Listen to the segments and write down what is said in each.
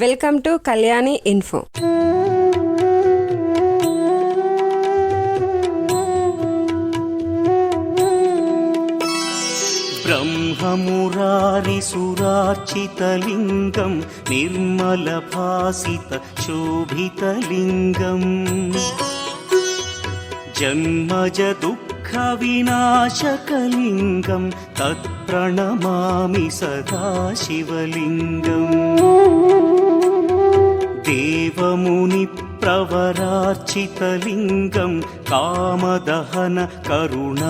Welcome to Kalyani info. ब्रह्ममुरारिसुरार्चितलिङ्गं निर्मलभासितशोभितलिङ्गम् जन्मजदुःखविनाशकलिङ्गं तत्प्रणमामि सदा शिवलिङ्गम्. देवमुनिप्रवरार्चितलिङ्गं कामदहन करुणाकरलिङ्गम्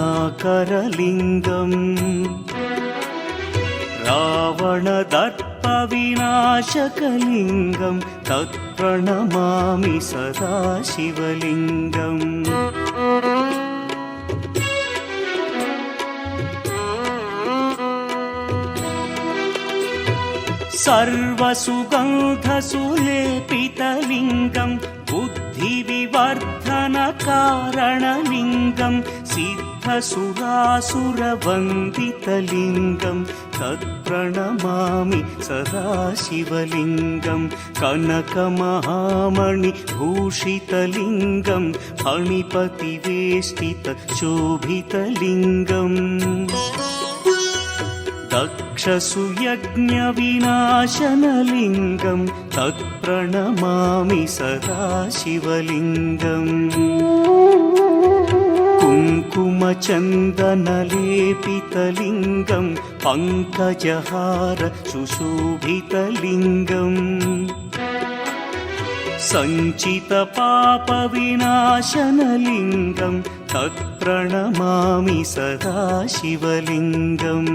रावणदर्पविनाशकलिङ्गं तत्प्रणमामि सदा शिवलिङ्गम्. सर्वसुगन्धसुलेपितलिङ्गं बुद्धिविवर्धनकारणलिङ्गं सिद्धसुरासुरवन्दितलिङ्गं तत्प्रणमामि सदा शिवलिङ्गं. कनकमहामणिभूषितलिङ्गं फणिपतिवेष्टितशोभितलिङ्गम् दक्षसुयज्ञविनाशनलिङ्गं तत्प्रणमामि सदा शिवलिङ्गम्. कुङ्कुमचन्दनलेपितलिङ्गं पङ्कजहार सुशोभितलिङ्गम् सञ्चितपापविनाशनलिङ्गं तत्प्रणमामि सदा शिवलिङ्गम्.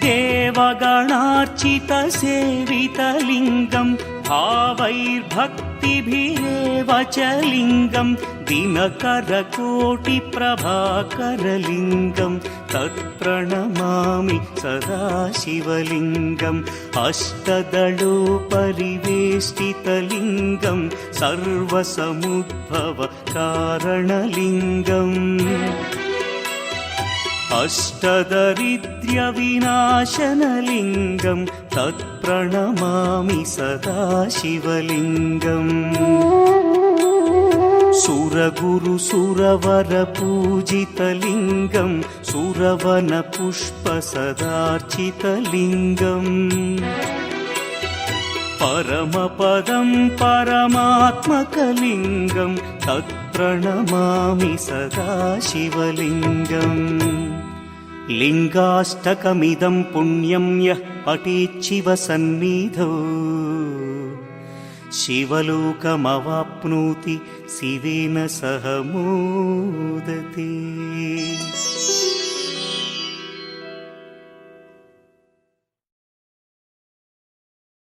देवगणार्चितसेवितलिङ्गं भावैर्भक्तिभिरेव च लिङ्गं दिनकरकोटिप्रभाकरलिङ्गं तत्प्रणमामि सदा शिवलिङ्गम्. अष्टदलोपरिवेष्टितलिङ्गं सर्वसमुद्भवकारणलिङ्गम् अष्टदरिद्र्यविनाशनलिङ्गं तत्प्रणमामि सदा शिवलिङ्गम्. सुरगुरुसुरवरपूजितलिङ्गं सुरवनपुष्पसदार्चितलिङ्गम् परमपदं परमात्मकलिङ्गं तत्प्रणमामि सदा शिवलिङ्गम्. लिङ्गाष्टकमिदं पुण्यं यः पठेच्छिवसन्निधौ शिवलोकमवाप्नोति शिवेन सह मोदते.